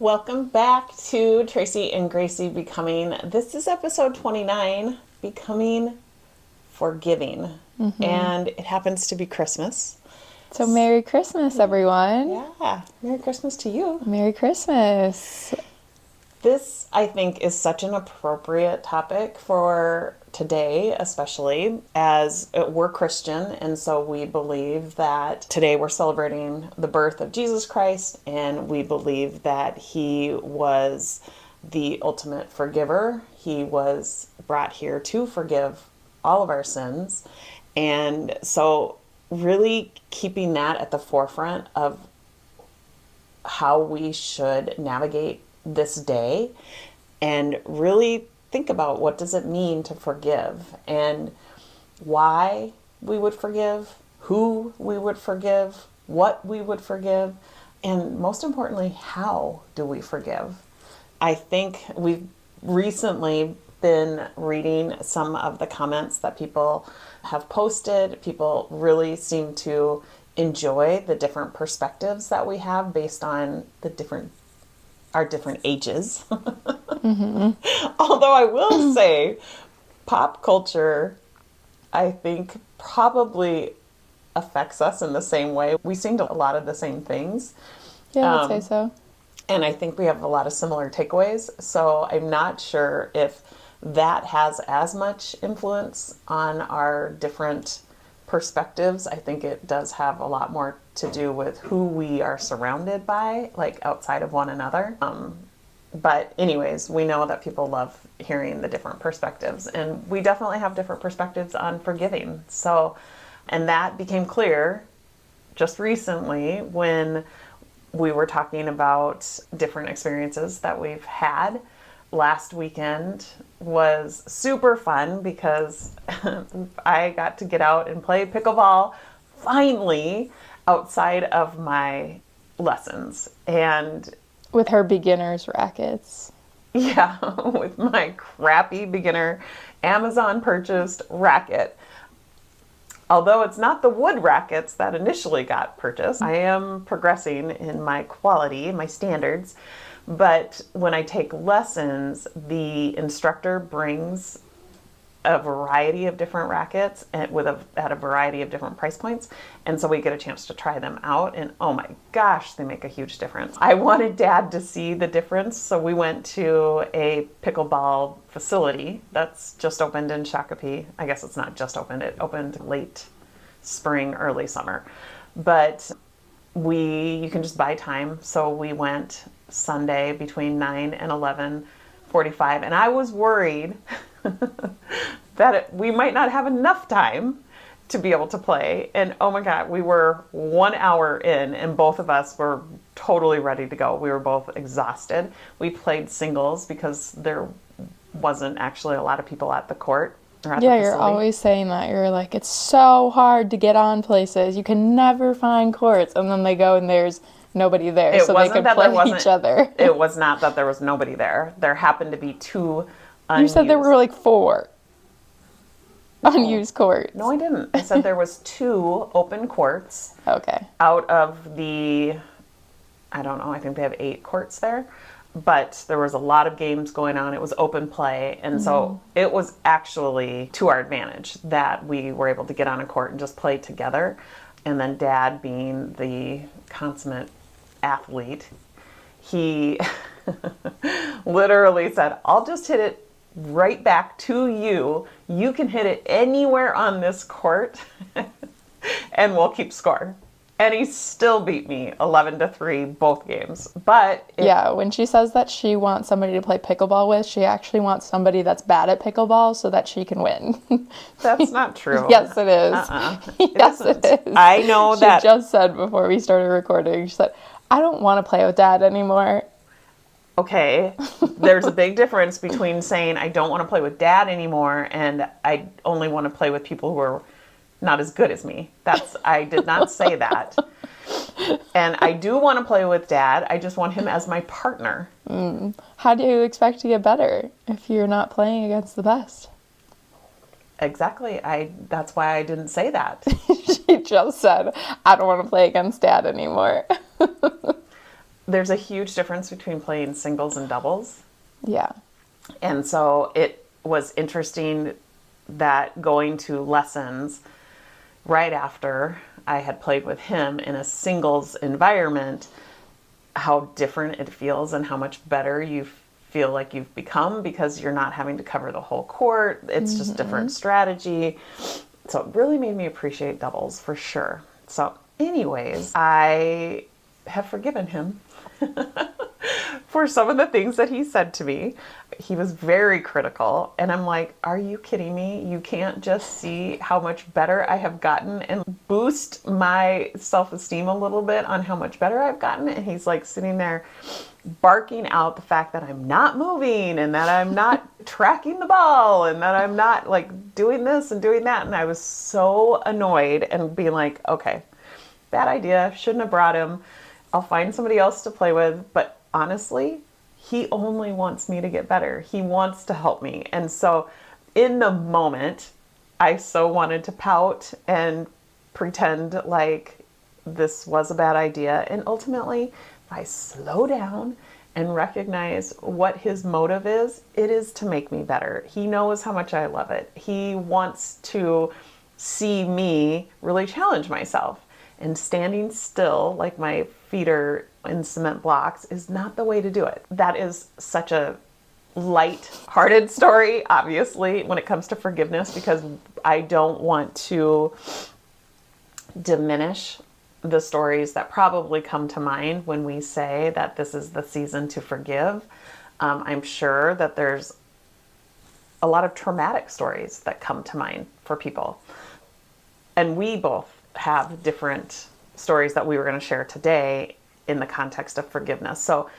Welcome back to Tracy and Gracie Becoming. This is episode 29, Becoming Forgiving. And it happens to be Christmas. So Merry Christmas, everyone. Yeah, Merry Christmas to you. Merry Christmas. This, I think, is such an appropriate topic for today, especially as we're Christian. And so we believe that today we're celebrating the birth of Jesus Christ. And we believe that he was the ultimate forgiver. He was brought here to forgive all of our sins. And so really keeping that at the forefront of how we should navigate this day and really think about what does it mean to forgive and why we would forgive, who we would forgive, what we would forgive, and most importantly, how do we forgive? I think we've recently been reading some of the comments that people have posted. People really seem to enjoy the different perspectives that we have based on our different ages. Although I will say pop culture, I think, probably affects us in the same way. We sing to a lot of the same things. Yeah, I would say so. And I think we have a lot of similar takeaways. So I'm not sure if that has as much influence on our different perspectives. I think it does have a lot more to do with who we are surrounded by, like outside of one another. But anyways, we know that people love hearing the different perspectives, and we definitely have different perspectives on forgiving. So, and that became clear just recently when we were talking about different experiences that we've had. Last weekend was super fun because I got to get out and play pickleball finally outside of my lessons. And with her beginner's rackets. Yeah, with my crappy beginner Amazon purchased racket. Although it's not the wood rackets that initially got purchased, I am progressing in my quality, my standards. But when I take lessons, the instructor brings a variety of different rackets at a variety of different price points. And so we get a chance to try them out. And oh my gosh, they make a huge difference. I wanted Dad to see the difference. So we went to a pickleball facility that's just opened in Shakopee. I guess it's not just opened. It opened late spring, early summer. But you can just buy time. So we went Sunday between 9 and 11:45. And I was worried that we might not have enough time to be able to play. And oh my God, we were 1 hour in and both of us were totally ready to go. We were both exhausted. We played singles because there wasn't actually a lot of people at the court. Or at the You're always saying that. You're like, it's so hard to get on places. You can never find courts. And then they go and there's nobody there. So they can play each other. It was not that there was nobody there. There happened to be two unused. You said there were like 4 unused courts. No, I didn't. I said there was 2 open courts. Okay. Out of the, I don't know, I think they have 8 courts there. But there was a lot of games going on. It was open play. And so it was actually to our advantage that we were able to get on a court and just play together. And then Dad, being the consummate athlete, he literally said, I'll just hit it right back to you. You can hit it anywhere on this court and we'll keep score. And he still beat me 11-3 both games. But yeah, when she says that she wants somebody to play pickleball with, she actually wants somebody that's bad at pickleball so that she can win. That's not true. Yes, it is. Yes, it is. I know that. She just said before we started recording, she said, I don't want to play with Dad anymore. Okay, there's a big difference between saying I don't want to play with Dad anymore and I only want to play with people who are not as good as me. I did not say that. And I do want to play with Dad. I just want him as my partner. How do you expect to get better if you're not playing against the best? Exactly. That's why I didn't say that. She just said, I don't want to play against Dad anymore. there's a huge difference between playing singles and doubles. Yeah. And so it was interesting that going to lessons right after I had played with him in a singles environment, how different it feels and how much better you feel like you've become because you're not having to cover the whole court. It's just different strategy. So it really made me appreciate doubles for sure. So anyways, I have forgiven him for some of the things that he said to me. He was very critical, and I'm like, are you kidding me? You can't just see how much better I have gotten and boost my self-esteem a little bit on how much better I've gotten? And he's like sitting there barking out the fact that I'm not moving and that I'm not tracking the ball and that I'm not like doing this and doing that. And I was so annoyed and being like, okay, bad idea. Shouldn't have brought him. I'll find somebody else to play with. But honestly, he only wants me to get better. He wants to help me. And so in the moment, I so wanted to pout and pretend like this was a bad idea. And ultimately, if I slow down and recognize what his motive is, it is to make me better. He knows how much I love it. He wants to see me really challenge myself. And standing still, like my feet are in cement blocks, is not the way to do it. That is such a light-hearted story, obviously, when it comes to forgiveness, because I don't want to diminish the stories that probably come to mind when we say that this is the season to forgive. I'm sure that there's a lot of traumatic stories that come to mind for people. And we both have different stories that we were going to share today in the context of forgiveness. So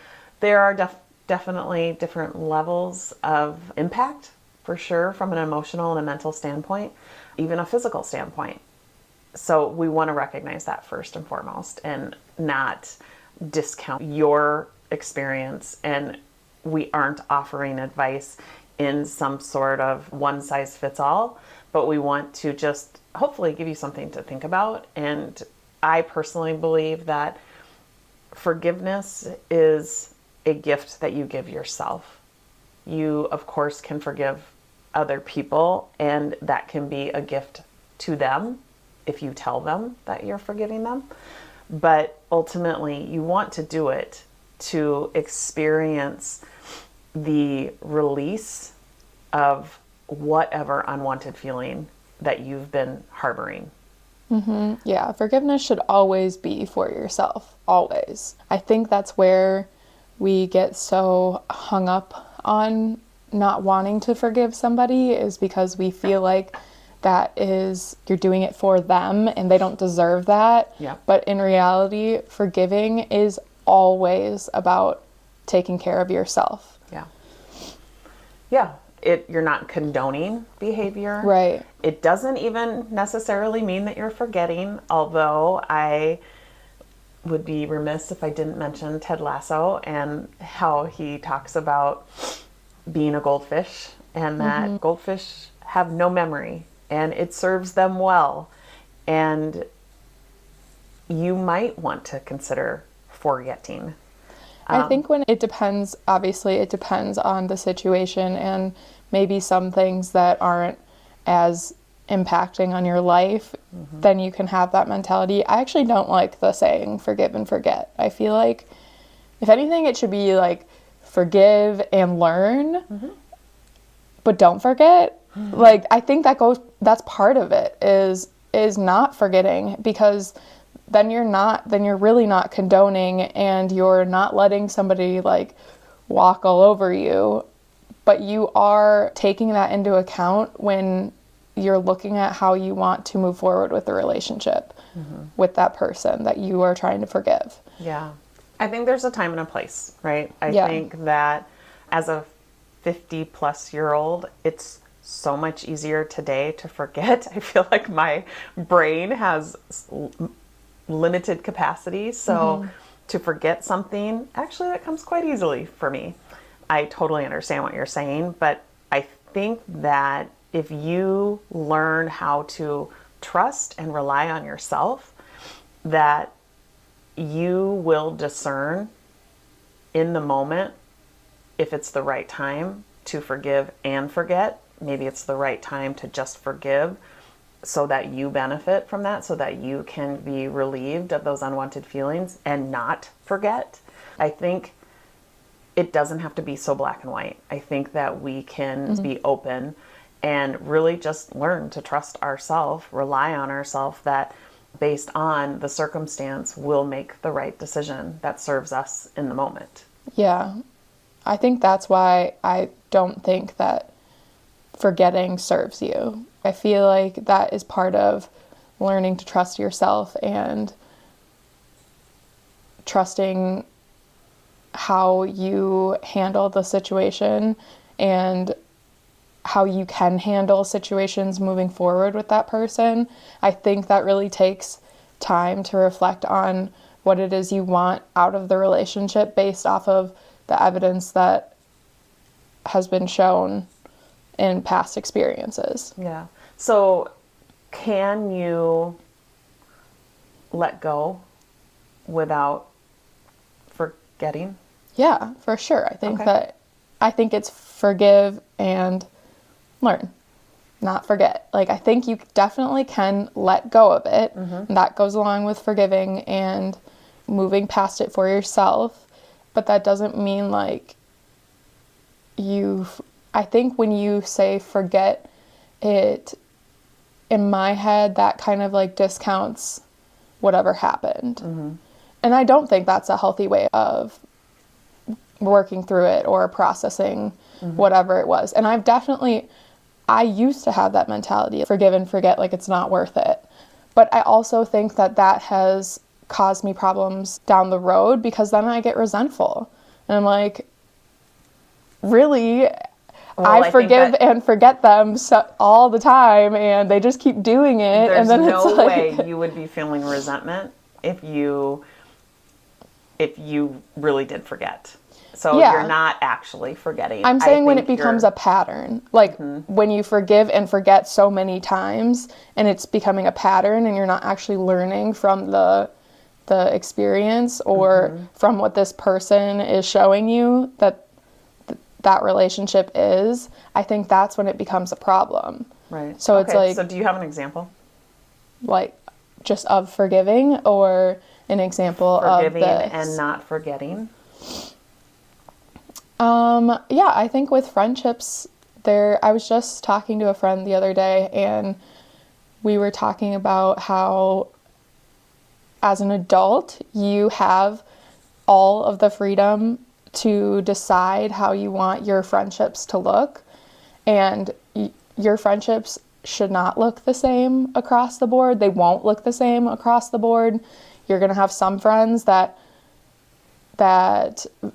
there are definitely different levels of impact, for sure, from an emotional and a mental standpoint, even a physical standpoint. So we want to recognize that first and foremost and not discount your experience. And we aren't offering advice in some sort of one size fits all, but we want to just hopefully give you something to think about. And I personally believe that forgiveness is a gift that you give yourself. You, of course, can forgive other people, and that can be a gift to them if you tell them that you're forgiving them. But ultimately, you want to do it to experience the release of whatever unwanted feeling that you've been harboring. Mm-hmm. Yeah, forgiveness should always be for yourself, always. I think that's where we get so hung up on not wanting to forgive somebody, is because we feel like that is, you're doing it for them and they don't deserve that. Yeah. But in reality, forgiving is always about taking care of yourself. Yeah. Yeah. You're not condoning behavior. Right. It doesn't even necessarily mean that you're forgetting, although I would be remiss if I didn't mention Ted Lasso and how he talks about being a goldfish, and that goldfish have no memory and it serves them well. And you might want to consider forgetting. I think when it depends, obviously it depends on the situation, and maybe some things that aren't as impacting on your life, then you can have that mentality. I actually don't like the saying forgive and forget. I feel like, if anything, it should be like forgive and learn, but don't forget. Like, I think that's part of it, is not forgetting, because then you're really not condoning, and you're not letting somebody like walk all over you, but you are taking that into account when you're looking at how you want to move forward with the relationship with that person that you are trying to forgive. Yeah. I think there's a time and a place, right? I think that as a 50-plus-year-old, it's so much easier today to forget. I feel like my brain has limited capacity, so to forget something, actually, that comes quite easily for me. I totally understand what you're saying, but I think that if you learn how to trust and rely on yourself, that you will discern in the moment, if it's the right time to forgive and forget, maybe it's the right time to just forgive so that you benefit from that, so that you can be relieved of those unwanted feelings and not forget. I think it doesn't have to be so black and white. I think that we can be open and really just learn to trust ourselves, rely on ourselves, that based on the circumstance, we'll make the right decision that serves us in the moment. Yeah. I think that's why I don't think that forgetting serves you. I feel like that is part of learning to trust yourself and trusting how you handle the situation and how you can handle situations moving forward with that person. I think that really takes time to reflect on what it is you want out of the relationship based off of the evidence that has been shown in past experiences. Yeah. So can you let go without forgetting? Yeah, for sure. Okay. I think it's forgive and learn, not forget. Like, I think you definitely can let go of it. And that goes along with forgiving and moving past it for yourself. But that doesn't mean like I think when you say forget it, in my head, that kind of like discounts whatever happened. And I don't think that's a healthy way of working through it or processing whatever it was. And I used to have that mentality, forgive and forget, like it's not worth it. But I also think that has caused me problems down the road, because then I get resentful. And I'm like, really? I forgive and forget them all the time, and they just keep doing it. There's and then no it's like, way you would be feeling resentment if you really did forget. So you're not actually forgetting. I'm saying when it becomes a pattern, like when you forgive and forget so many times and it's becoming a pattern and you're not actually learning from the experience or from what this person is showing you that relationship is, I think that's when it becomes a problem. Right. So it's like, so do you have an example? Like just of forgiving, or an example Forgiving of this? and not forgetting? Yeah, I think with friendships, I was just talking to a friend the other day, and we were talking about how as an adult, you have all of the freedom to decide how you want your friendships to look, and your friendships should not look the same across the board. They won't look the same across the board. You're going to have some friends that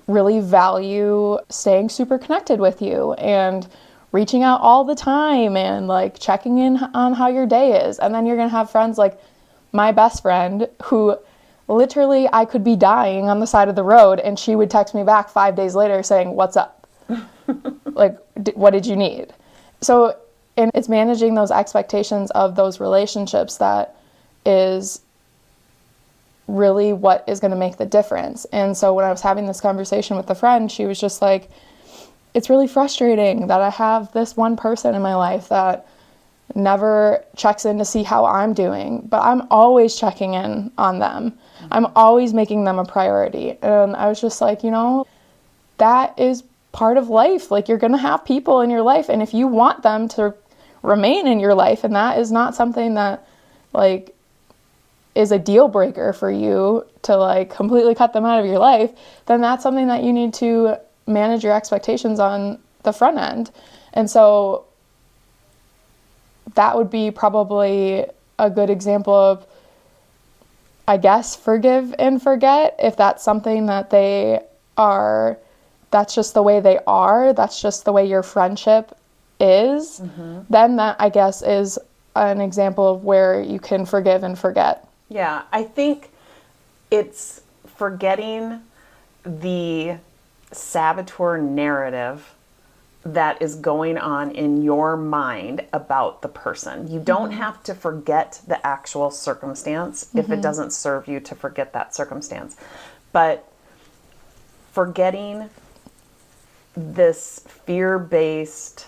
really value staying super connected with you and reaching out all the time and like checking in on how your day is. And then you're going to have friends like my best friend, who literally I could be dying on the side of the road and she would text me back 5 days later saying, "What's up?" Like, what did you need? So, and it's managing those expectations of those relationships that is really what is going to make the difference. And so when I was having this conversation with a friend, she was just like, it's really frustrating that I have this one person in my life that never checks in to see how I'm doing, but I'm always checking in on them. I'm always making them a priority. And I was just like, that is part of life. Like, you're going to have people in your life, and if you want them to remain in your life, and that is not something that like is a deal breaker for you to like completely cut them out of your life, then that's something that you need to manage your expectations on the front end. And so that would be probably a good example of, I guess, forgive and forget. If that's something that that's just the way they are, that's just the way your friendship is, then that, I guess, is an example of where you can forgive and forget. Yeah, I think it's forgetting the saboteur narrative that is going on in your mind about the person. You don't have to forget the actual circumstance if it doesn't serve you to forget that circumstance. But forgetting this fear-based,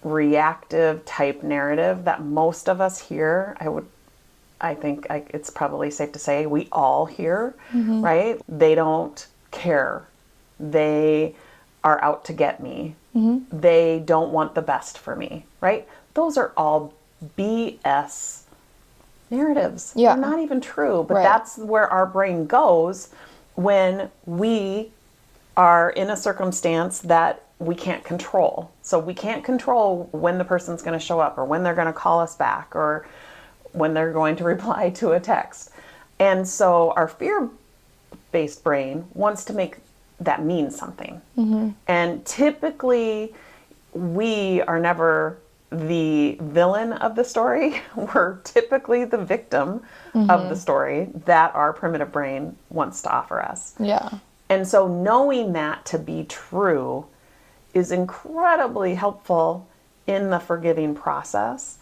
reactive type narrative that most of us hear, it's probably safe to say we all hear, right? They don't care. They are out to get me. They don't want the best for me, right? Those are all BS narratives. Yeah. They're not even true, but Right. that's where our brain goes when we are in a circumstance that we can't control. So we can't control when the person's going to show up or when they're going to call us back or when they're going to reply to a text. And so our fear-based brain wants to make that mean something. And typically we are never the villain of the story. We're typically the victim of the story that our primitive brain wants to offer us. Yeah. And so knowing that to be true is incredibly helpful in the forgiving process.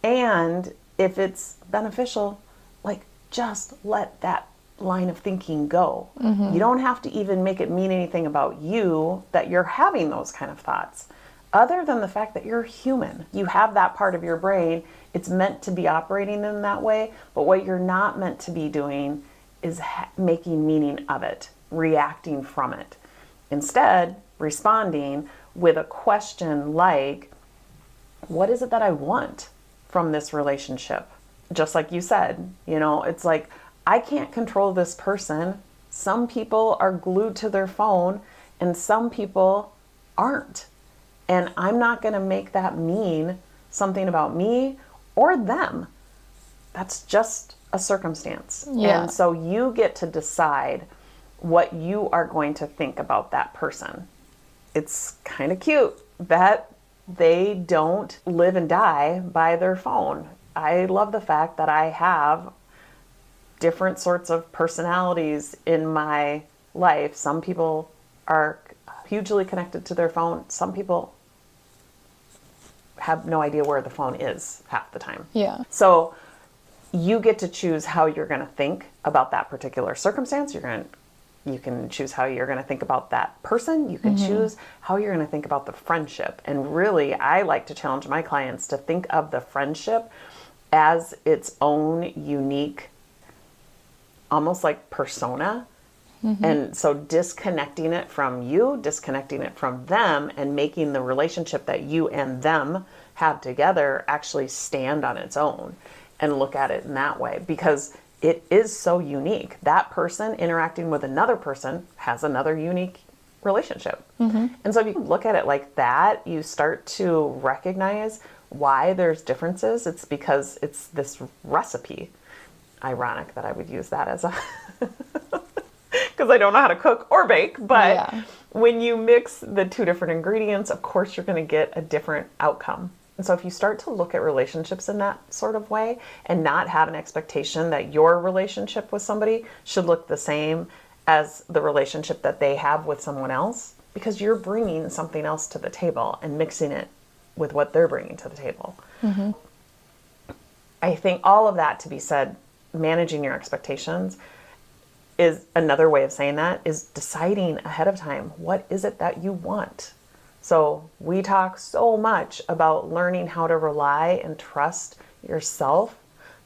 And if it's beneficial, like, just let that line of thinking go. You don't have to even make it mean anything about you that you're having those kind of thoughts, other than the fact that you're human. You have that part of your brain. It's meant to be operating in that way, but what you're not meant to be doing is making meaning of it, reacting from it. Instead, responding with a question like, what is it that I want from this relationship? Just like you said, it's like, I can't control this person. Some people are glued to their phone and some people aren't. And I'm not going to make that mean something about me or them. That's just a circumstance. Yeah. And so you get to decide what you are going to think about that person. It's kind of cute that they don't live and die by their phone. I love the fact that I have different sorts of personalities in my life. Some people are hugely connected to their phone. Some people have no idea where the phone is half the time. Yeah. So you get to choose how you're going to think about that particular circumstance. You can choose how you're going to think about that person. You can choose how you're going to think about the friendship. And really, I like to challenge my clients to think of the friendship as its own unique, almost like persona. And so disconnecting it from you, disconnecting it from them, and making the relationship that you and them have together actually stand on its own and look at it in that way, because it is so unique. That person interacting with another person has another unique relationship. And so if you look at it like that, you start to recognize why there's differences. It's because it's this recipe. Ironic that I would use that as a because I don't know how to cook or bake, but when you mix the two different ingredients, of course you're going to get a different outcome. And so if you start to look at relationships in that sort of way and not have an expectation that your relationship with somebody should look the same as the relationship that they have with someone else, because you're bringing something else to the table and mixing it with what they're bringing to the table. I think all of that to be said, managing your expectations is another way of saying that, is deciding ahead of time, what is it that you want? So we talk so much about learning how to rely and trust yourself.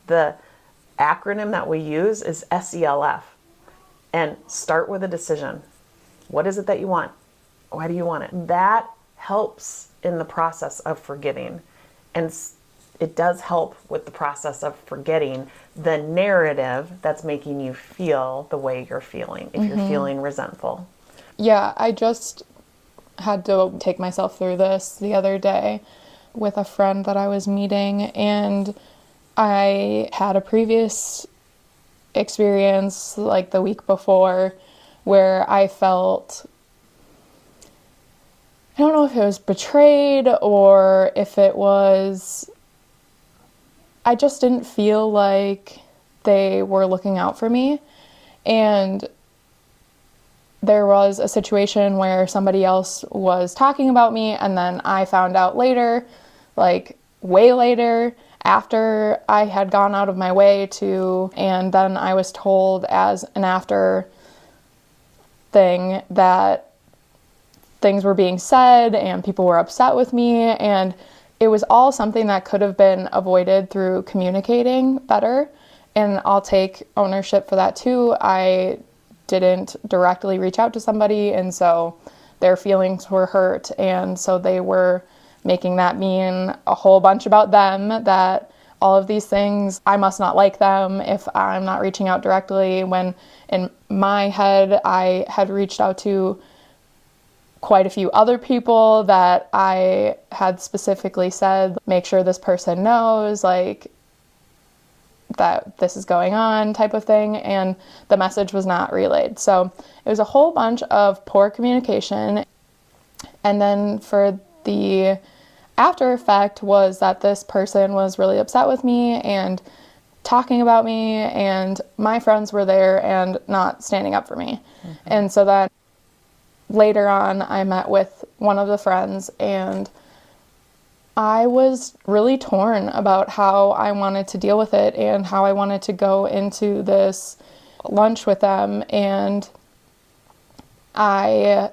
The acronym that we use is SELF. And start with a decision. What is it that you want? Why do you want it? That helps in the process of forgiving. And it does help with the process of forgetting the narrative that's making you feel the way you're feeling, if you're feeling resentful. Yeah, I just had to take myself through this the other day with a friend that I was meeting, and I had a previous experience like the week before where I felt, I don't know if it was betrayed or if it was, I just didn't feel like they were looking out for me. And there was a situation where somebody else was talking about me, and then I found out later, like way later, after I had gone out of my way to, and then I was told as an after thing that things were being said and people were upset with me, and it was all something that could have been avoided through communicating better. And I'll take ownership for that too. I didn't directly reach out to somebody, and so their feelings were hurt, and so they were making that mean a whole bunch about them, that all of these things, I must not like them if I'm not reaching out directly, when in my head I had reached out to quite a few other people that I had specifically said, make sure this person knows, like, that this is going on, type of thing, and the message was not relayed. So it was a whole bunch of poor communication. And then for the after effect was that this person was really upset with me and talking about me, and my friends were there and not standing up for me. Mm-hmm. And so then later on, I met with one of the friends, and I was really torn about how I wanted to deal with it and how I wanted to go into this lunch with them. And I,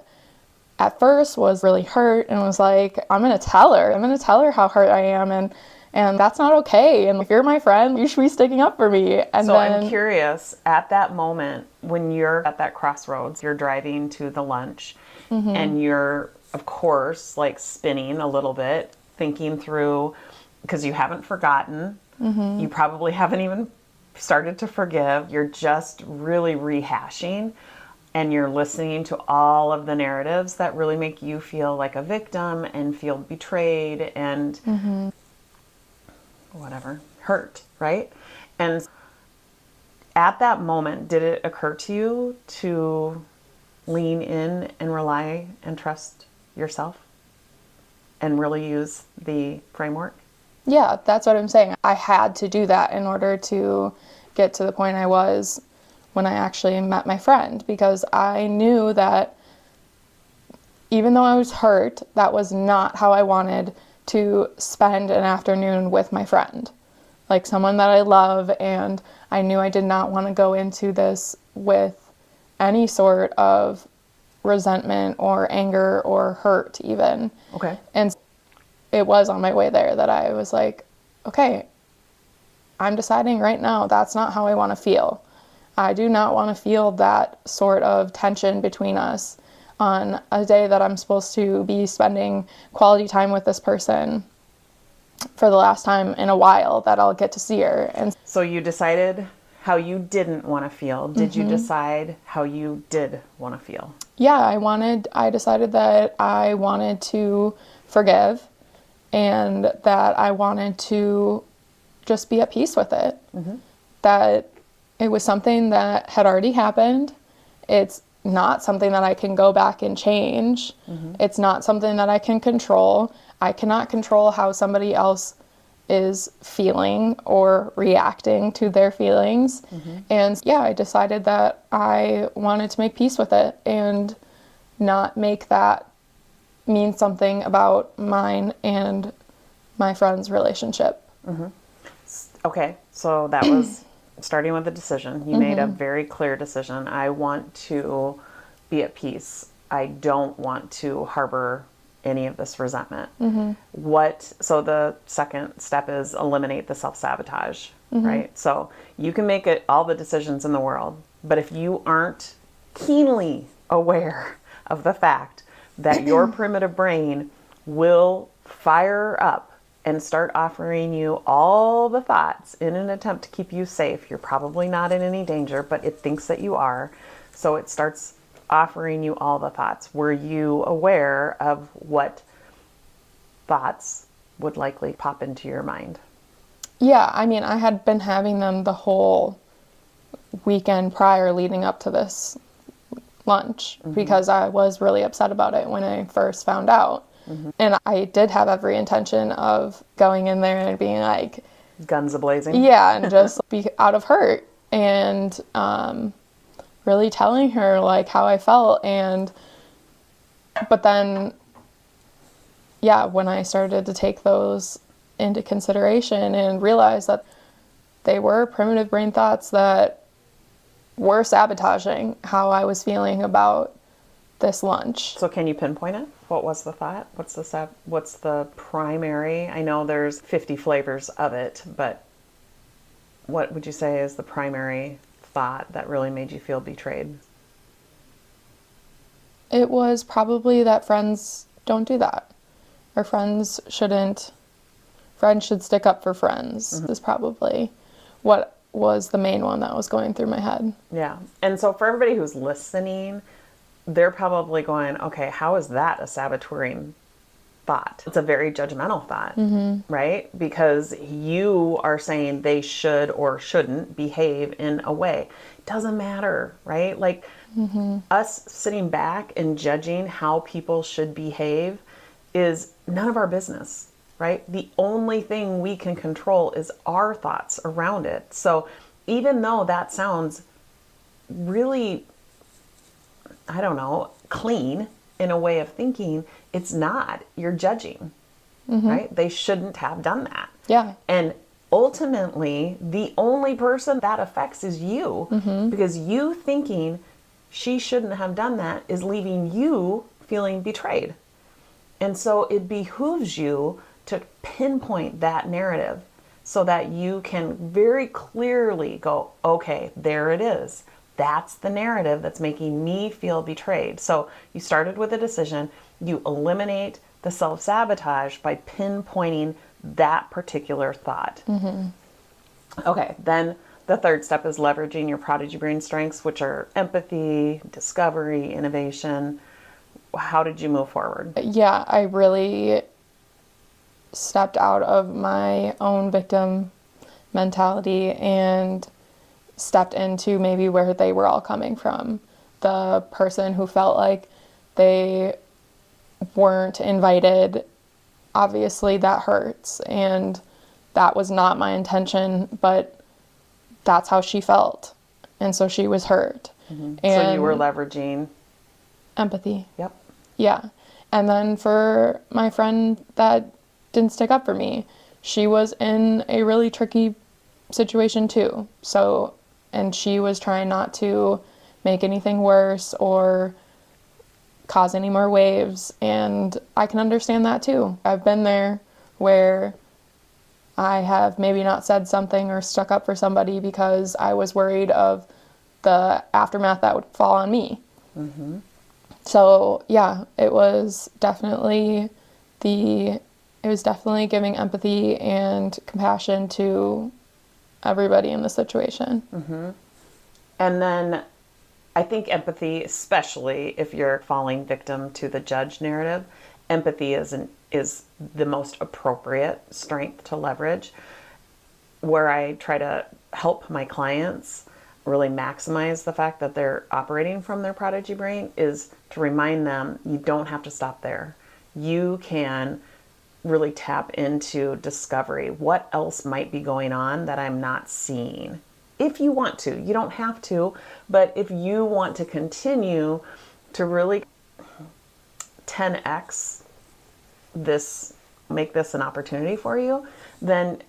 at first, was really hurt and was like, I'm going to tell her. I'm going to tell her how hurt I am, and that's not okay. And if you're my friend, you should be sticking up for me. And so then, I'm curious, at that moment, when you're at that crossroads, you're driving to the lunch, mm-hmm. and you're, of course, like spinning a little bit, thinking through, because you haven't forgotten, mm-hmm. you probably haven't even started to forgive, you're just really rehashing, and you're listening to all of the narratives that really make you feel like a victim and feel betrayed and mm-hmm. whatever, hurt, right? And at that moment, did it occur to you to lean in and rely and trust yourself and really use the framework? Yeah, that's what I'm saying. I had to do that in order to get to the point I was when I actually met my friend, because I knew that even though I was hurt, that was not how I wanted to spend an afternoon with my friend, like someone that I love, and I knew I did not want to go into this with any sort of resentment or anger or hurt even. Okay. And it was on my way there that I was like, okay, I'm deciding right now that's not how I want to feel. I do not want to feel that sort of tension between us on a day that I'm supposed to be spending quality time with this person for the last time in a while that I'll get to see her. And so you decided how you didn't want to feel. Did mm-hmm. you decide how you did want to feel? Yeah, I decided that I wanted to forgive and that I wanted to just be at peace with it. Mm-hmm. That it was something that had already happened. It's not something that I can go back and change. Mm-hmm. It's not something that I can control. I cannot control how somebody else is feeling or reacting to their feelings. Mm-hmm. And yeah, I decided that I wanted to make peace with it and not make that mean something about mine and my friend's relationship. Mm-hmm. Okay, so that was starting with a decision. You mm-hmm. made a very clear decision. I want to be at peace. I don't want to harbor any of this resentment. Mm-hmm. So the second step is eliminate the self-sabotage, mm-hmm. right? So you can make it all the decisions in the world, but if you aren't keenly aware of the fact that your primitive brain will fire up and start offering you all the thoughts in an attempt to keep you safe. You're probably not in any danger, but it thinks that you are. So it starts offering you all the thoughts. Were you aware of what thoughts would likely pop into your mind? Yeah, I mean, I had been having them the whole weekend prior leading up to this lunch mm-hmm. because I was really upset about it when I first found out. Mm-hmm. And I did have every intention of going in there and being like... guns a-blazing? Yeah, and just be out of hurt. And really telling her, like, how I felt. But then, yeah, when I started to take those into consideration and realize that they were primitive brain thoughts that were sabotaging how I was feeling about this lunch. So can you pinpoint it? What was the thought? What's the primary? I know there's 50 flavors of it, but what would you say is the primary thought that really made you feel betrayed? It was probably that friends don't do that. Or friends should stick up for friends, is probably what was the main one that was going through my head. Yeah. And so for everybody who's listening, they're probably going, okay, how is that a saboteuring thought? It's a very judgmental thought, right? Because you are saying they should or shouldn't behave in a way. It doesn't matter, right? Like us sitting back and judging how people should behave is none of our business, right? The only thing we can control is our thoughts around it. So even though that sounds really, I don't know, clean in a way of thinking, it's not. You're judging, right? They shouldn't have done that. Yeah. And ultimately, the only person that affects is you, because you thinking she shouldn't have done that is leaving you feeling betrayed. And so it behooves you to pinpoint that narrative so that you can very clearly go, okay, there it is. That's the narrative that's making me feel betrayed. So you started with a decision. You eliminate the self-sabotage by pinpointing that particular thought. Okay, then the third step is leveraging your prodigy brain strengths, which are empathy, discovery, innovation. How did you move forward? Yeah, I really stepped out of my own victim mentality and stepped into maybe where they were all coming from. The person who felt like they weren't invited, obviously that hurts, and that was not my intention, but that's how she felt, and so she was hurt. So And you were leveraging empathy. Yep. Yeah. And then for my friend that didn't stick up for me, she was in a really tricky situation too. So, and she was trying not to make anything worse or cause any more waves. And I can understand that too. I've been there where I have maybe not said something or stuck up for somebody because I was worried of the aftermath that would fall on me. So yeah, it was definitely giving empathy and compassion to everybody in the situation. And then I think empathy, especially if you're falling victim to the judge narrative, empathy is the most appropriate strength to leverage. Where I try to help my clients really maximize the fact that they're operating from their prodigy brain is to remind them you don't have to stop there. You can really tap into discovery. What else might be going on that I'm not seeing? If you want to, you don't have to, but if you want to continue to really 10x this, make this an opportunity for you, then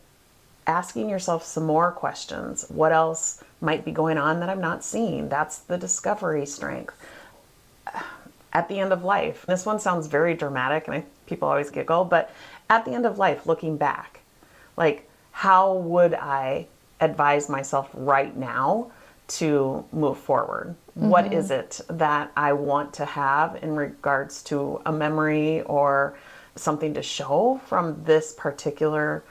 asking yourself some more questions. What else might be going on that I'm not seeing? That's the discovery strength. At the end of life, this one sounds very dramatic and people always giggle, but at the end of life, looking back, like how would I advise myself right now to move forward? What is it that I want to have in regards to a memory or something to show from this particular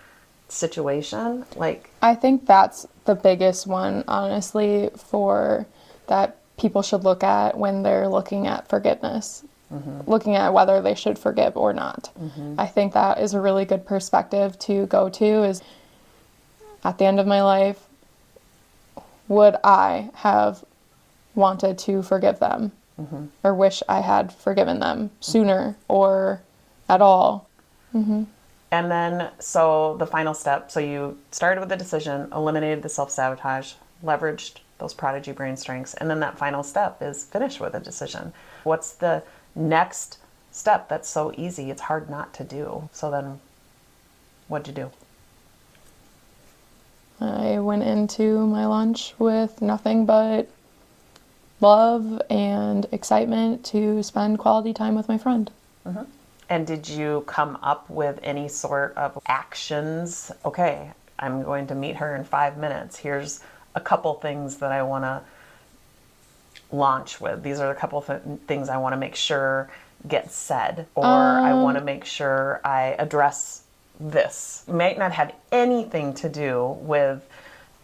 situation? Like, I think that's the biggest one, honestly, for that people should look at when they're looking at forgiveness, looking at whether they should forgive or not. I think that is a really good perspective to go to is at the end of my life, would I have wanted to forgive them or wish I had forgiven them sooner or at all? and then, so the final step, so you started with the decision, eliminated the self-sabotage, leveraged those prodigy brain strengths, and then that final step is finish with a decision. What's the next step that's so easy it's hard not to do? So then what'd you do? I went into my lunch with nothing but love and excitement to spend quality time with my friend. And did you come up with any sort of actions? Okay, I'm going to meet her in 5 minutes. Here's a couple things that I want to launch with. These are a couple things I want to make sure get said, or I want to make sure I address this. It might not have anything to do with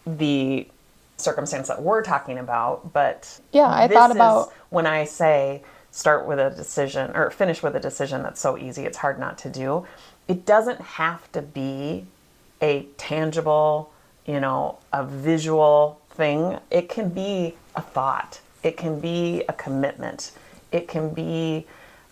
the circumstance that we're talking about, but Yeah, I thought about when I say start with a decision or finish with a decision that's so easy, it's hard not to do. It doesn't have to be a tangible, a visual thing. It can be a thought. It can be a commitment. It can be,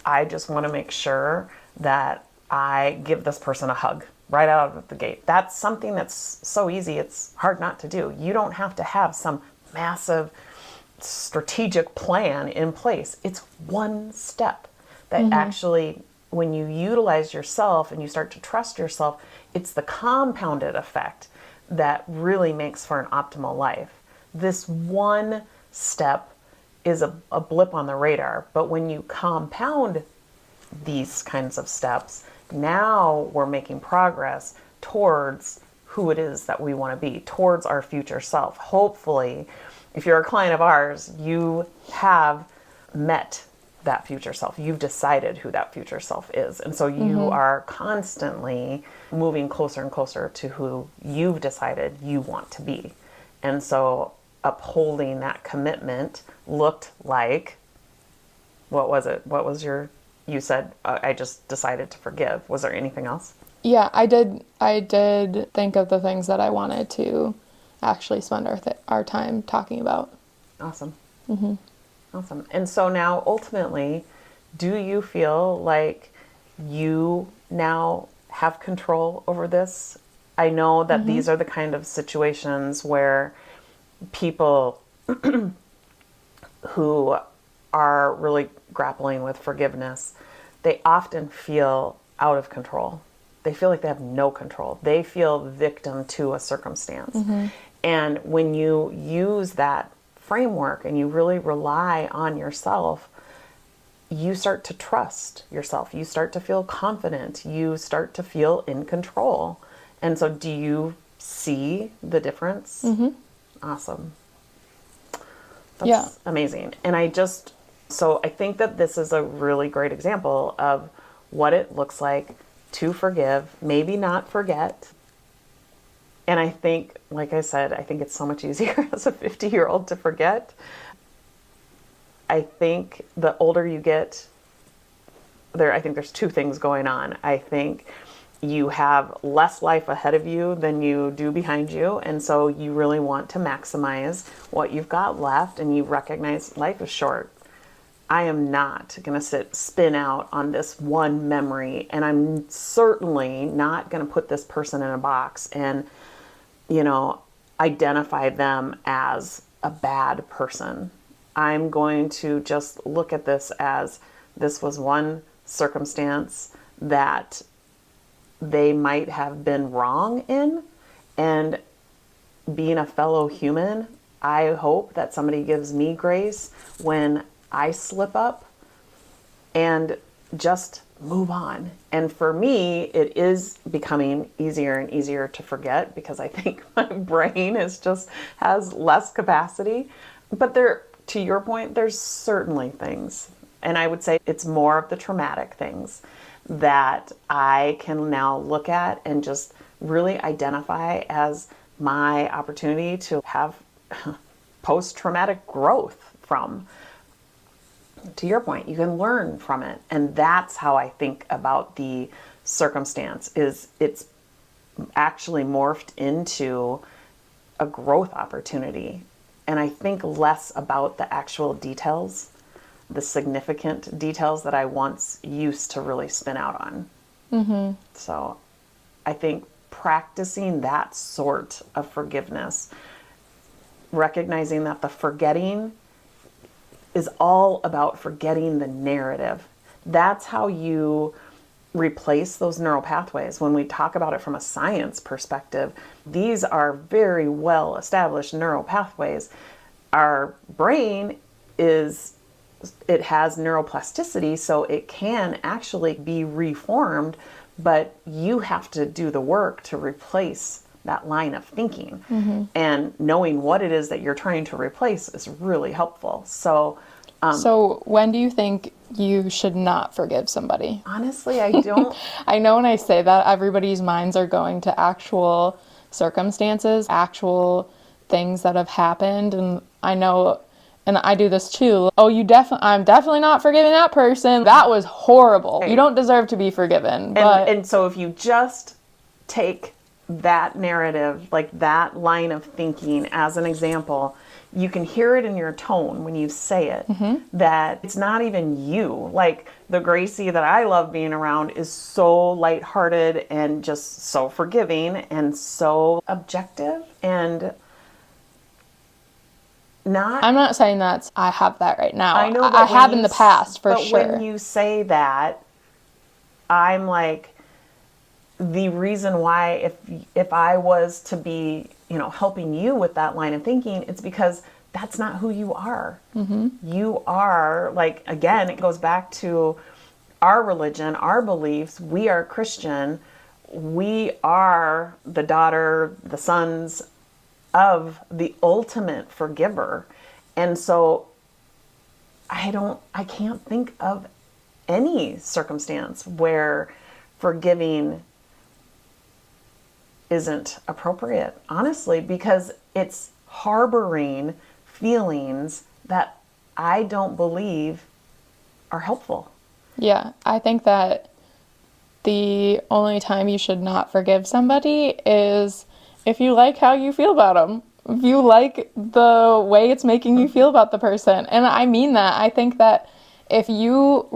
I just want to make sure that I give this person a hug right out of the gate. That's something that's so easy, it's hard not to do. You don't have to have some massive strategic plan in place. It's one step that actually, when you utilize yourself and you start to trust yourself, it's the compounded effect that really makes for an optimal life. This one step is a blip on the radar, but when you compound these kinds of steps, now we're making progress towards who it is that we want to be, towards our future self. Hopefully, if you're a client of ours, you have met that future self. You've decided who that future self is. And so you are constantly moving closer and closer to who you've decided you want to be. And so upholding that commitment looked like, what was it? What was you said, I just decided to forgive. Was there anything else? Yeah, I did think of the things that I wanted to actually spend our time talking about. Awesome. Awesome. And so now ultimately, do you feel like you now have control over this? I know that these are the kind of situations where people who are really grappling with forgiveness, they often feel out of control. They feel like they have no control. They feel victim to a circumstance. And when you use that framework and you really rely on yourself, you start to trust yourself. You start to feel confident. You start to feel in control. And so do you see the difference? Awesome. That's amazing. And so I think that this is a really great example of what it looks like to forgive, maybe not forget. And I think, like I said, I think it's so much easier as a 50-year-old to forget. I think the older you get, I think there's two things going on. I think you have less life ahead of you than you do behind you. And so you really want to maximize what you've got left, and you recognize life is short. I am not going to spin out on this one memory, and I'm certainly not going to put this person in a box and, identify them as a bad person. I'm going to just look at this as this was one circumstance that they might have been wrong in, and being a fellow human, I hope that somebody gives me grace when I slip up and just move on. And for me, it is becoming easier and easier to forget because I think my brain has less capacity. But to your point, there's certainly things, and I would say it's more of the traumatic things that I can now look at and just really identify as my opportunity to have post-traumatic growth from. To your point, you can learn from it. And that's how I think about the circumstance, is it's actually morphed into a growth opportunity. And I think less about the actual details, the significant details that I once used to really spin out on. So I think practicing that sort of forgiveness, recognizing that the forgetting is all about forgetting the narrative. That's how you replace those neural pathways. When we talk about it from a science perspective, these are very well established neural pathways. Our brain is, it has neuroplasticity, so it can actually be reformed, but you have to do the work to replace that line of thinking. And knowing what it is that you're trying to replace is really helpful. So So when do you think you should not forgive somebody? honestly, I don't. I know when I say that, everybody's minds are going to actual circumstances, actual things that have happened. And I know, and I do this too. Oh, I'm definitely not forgiving that person. That was horrible. You don't deserve to be forgiven. But And so if you just take that narrative, like that line of thinking as an example, you can hear it in your tone when you say it, that it's not even you. Like the Gracie that I love being around is so lighthearted and just so forgiving and so objective and not. I'm not saying that I have that right now. I know, I but have in the past for but sure. when you say that, I'm like, the reason why if I was to be, helping you with that line of thinking, it's because that's not who you are. You are, like, again, it goes back to our religion, our beliefs. We are Christian. We are the daughter, the sons of the ultimate forgiver. And so I can't think of any circumstance where forgiving isn't appropriate, honestly, because it's harboring feelings that I don't believe are helpful. Yeah, I think that the only time you should not forgive somebody is if you like how you feel about them. If you like the way it's making you feel about the person. And I mean that. I think that if you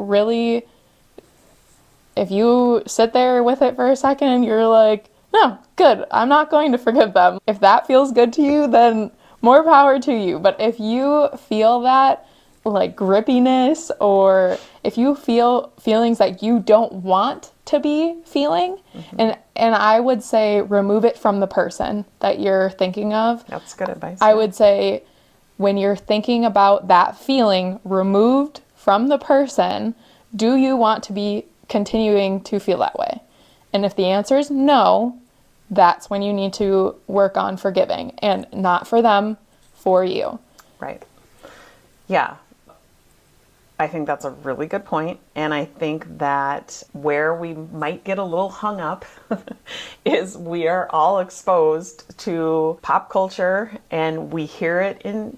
sit there with it for a second and you're like, no, good, I'm not going to forgive them. If that feels good to you, then more power to you. But if you feel that like grippiness, or if you feel feelings that you don't want to be feeling, and I would say remove it from the person that you're thinking of. That's good advice. I would say when you're thinking about that feeling removed from the person, do you want to be continuing to feel that way? And if the answer is no, that's when you need to work on forgiving, and not for them, for you. Right. Yeah. I think that's a really good point. And I think that where we might get a little hung up is we are all exposed to pop culture, and we hear it in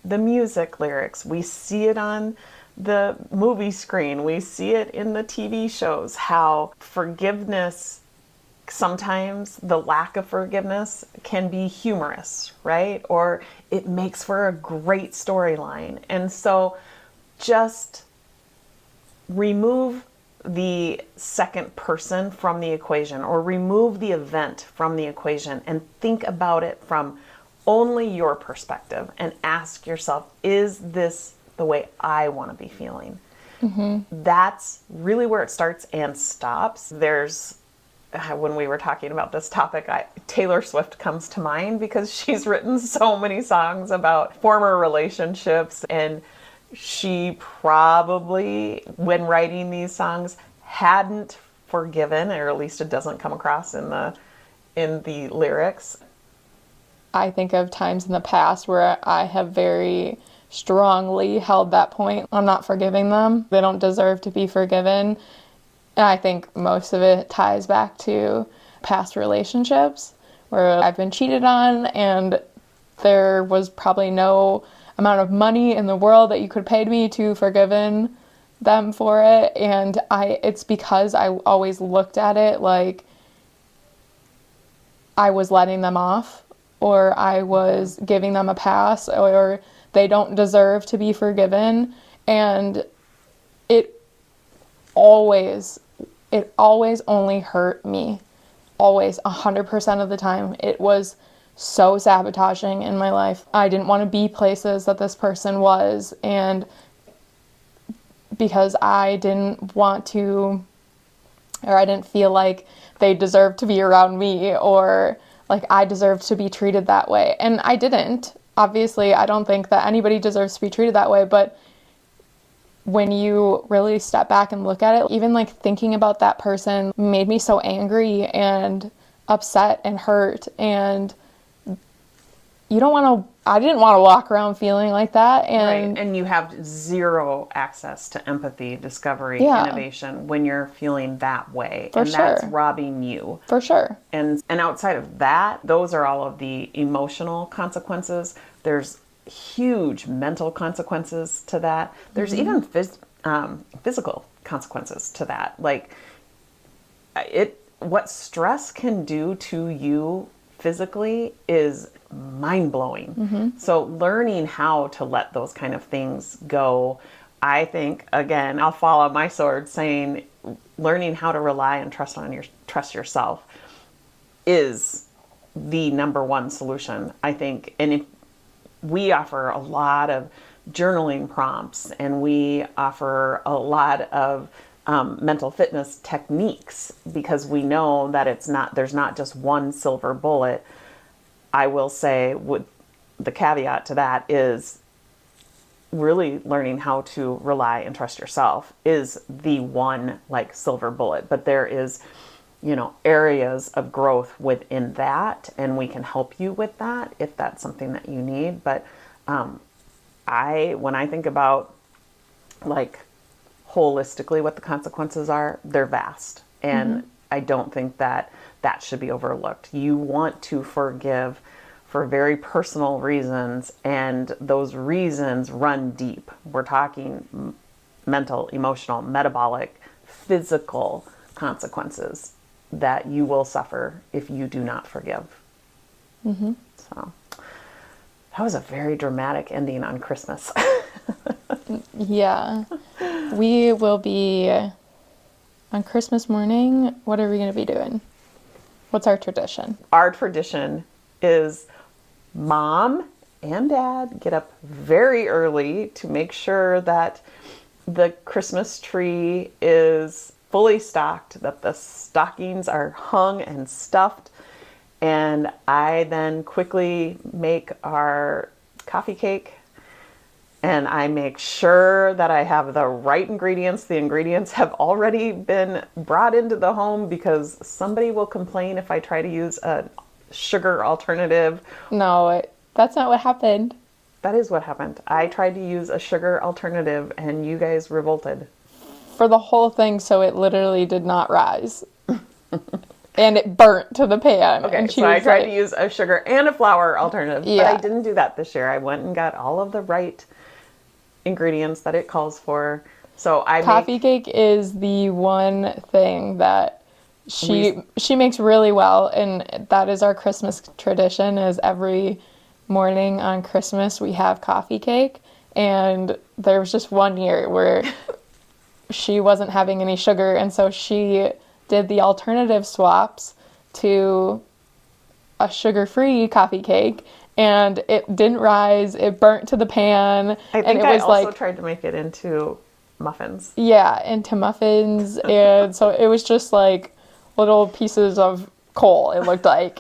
the music lyrics. We see it on the movie screen. We see it in the TV shows, how forgiveness, sometimes the lack of forgiveness can be humorous, right? Or it makes for a great storyline. And so just remove the second person from the equation, or remove the event from the equation, and think about it from only your perspective and ask yourself, is this the way I want to be feeling? That's really where it starts and stops. When we were talking about this topic, Taylor Swift comes to mind because she's written so many songs about former relationships, and she probably, when writing these songs, hadn't forgiven, or at least it doesn't come across in the lyrics. I think of times in the past where I have very strongly held that point. I'm not forgiving them. They don't deserve to be forgiven. And I think most of it ties back to past relationships where I've been cheated on, and there was probably no amount of money in the world that you could pay me to forgiven them for it. And it's because I always looked at it like I was letting them off, or I was giving them a pass, or they don't deserve to be forgiven. And it always only hurt me. Always, 100% of the time. It was so sabotaging in my life. I didn't want to be places that this person was, and because I didn't want to, or I didn't feel like they deserved to be around me, or like I deserved to be treated that way. And I didn't. obviously I don't think that anybody deserves to be treated that way, but when you really step back and look at it, even like thinking about that person made me so angry and upset and hurt, and I didn't want to walk around feeling like that. And right. And you have zero access to empathy, discovery, Yeah. innovation when you're feeling that way. For and that's sure. robbing you. For sure. And outside of that, those are all of the emotional consequences. There's huge mental consequences to that. There's even physical consequences to that. Like what stress can do to you physically is mind-blowing. So learning how to let those kind of things go, I think, again, I'll fall on my sword saying learning how to rely and trust yourself is the number one solution, I think. And if we offer a lot of journaling prompts, and we offer a lot of mental fitness techniques, because we know that there's not just one silver bullet. I will say, with the caveat to that, is really learning how to rely and trust yourself is the one like silver bullet. But there is, areas of growth within that, and we can help you with that if that's something that you need. But when I think about like holistically what the consequences are, they're vast. And I don't think that should be overlooked. You want to forgive for very personal reasons, and those reasons run deep. We're talking mental, emotional, metabolic, physical consequences that you will suffer if you do not forgive. So that was a very dramatic ending on Christmas. Yeah. We will be on Christmas morning. What are we going to be doing? What's our tradition? Our tradition is Mom and Dad get up very early to make sure that the Christmas tree is fully stocked, that the stockings are hung and stuffed. And I then quickly make our coffee cake, and I make sure that I have the right ingredients. The ingredients have already been brought into the home, because somebody will complain if I try to use a sugar alternative. No, that's not what happened. That is what happened. I tried to use a sugar alternative, and you guys revolted. For the whole thing, so it literally did not rise. And it burnt to the pan. Okay, and so I tried to use a sugar and a flour alternative, but Yeah. I didn't do that this year. I went and got all of the right ingredients that it calls for. So Coffee cake is the one thing that she makes really well, and that is our Christmas tradition. Is every morning on Christmas we have coffee cake, and there was just one year where she wasn't having any sugar, and so she did the alternative swaps to a sugar-free coffee cake, and it didn't rise. It burnt to the pan. I think and it I was also tried to make it into muffins. Yeah, into muffins, and so it was just like little pieces of coal, it looked like,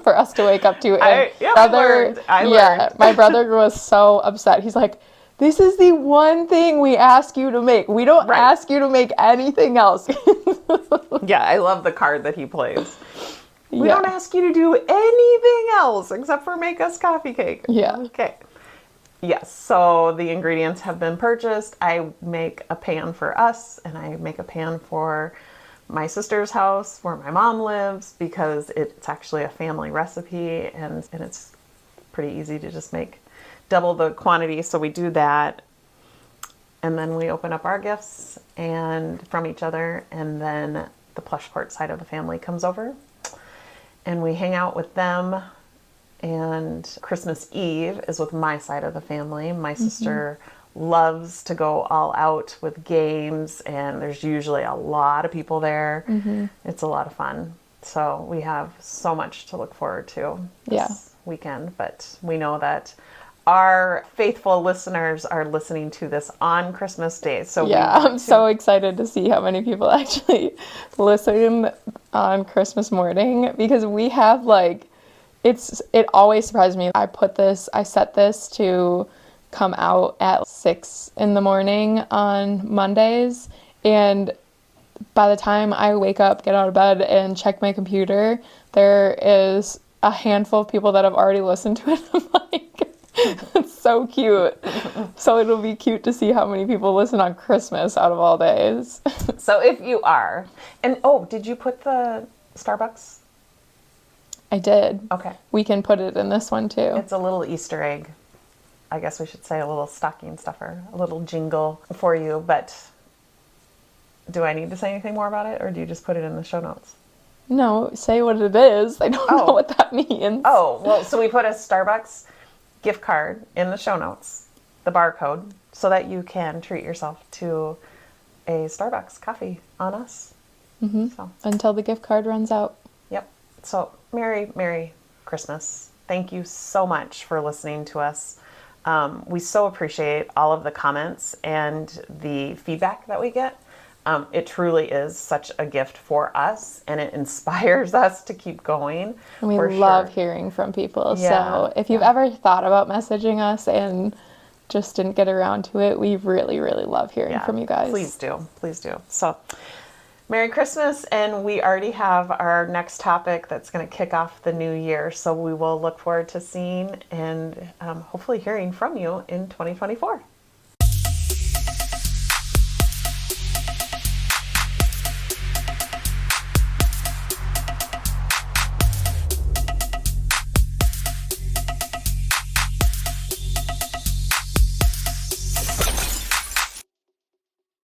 for us to wake up to. And I learned. My brother was so upset. He's like, this is the one thing we ask you to make. We don't ask you to make anything else. Yeah, I love the card that he plays. We don't ask you to do anything else except for make us coffee cake. Yeah. Okay. Yes, so the ingredients have been purchased. I make a pan for us, and I make a pan for my sister's house where my mom lives, because it's actually a family recipe, and it's pretty easy to just make double the quantity. So we do that, and then we open up our gifts and from each other, and then the Plushport side of the family comes over, and we hang out with them. And Christmas Eve is with my side of the family. My sister loves to go all out with games, and there's usually a lot of people there. It's a lot of fun. So we have so much to look forward to this weekend. But we know that our faithful listeners are listening to this on Christmas Day. So I'm so excited to see how many people actually listen on Christmas morning, because we have It always surprised me. I set this to come out at 6 in the morning on Mondays, and by the time I wake up, get out of bed, and check my computer, there is a handful of people that have already listened to it. I'm like, it's so cute. So it'll be cute to see how many people listen on Christmas out of all days. So if you are, and did you put the Starbucks? I did. Okay. We can put it in this one too. It's a little Easter egg. I guess we should say a little stocking stuffer, a little jingle for you. But do I need to say anything more about it, or do you just put it in the show notes? No, say what it is. I don't know what that means. Oh, well, so we put a Starbucks gift card in the show notes, the barcode, so that you can treat yourself to a Starbucks coffee on us. Mm-hmm. So. Until the gift card runs out. Yep. So Merry Christmas. Thank you so much for listening to us. We so appreciate all of the comments and the feedback that we get. It truly is such a gift for us, and it inspires us to keep going. And we love hearing from people. Yeah, so if you've ever thought about messaging us and just didn't get around to it, we really, really love hearing from you guys. Please do. Please do. So Merry Christmas, and we already have our next topic that's going to kick off the new year. So we will look forward to seeing and hopefully hearing from you in 2024.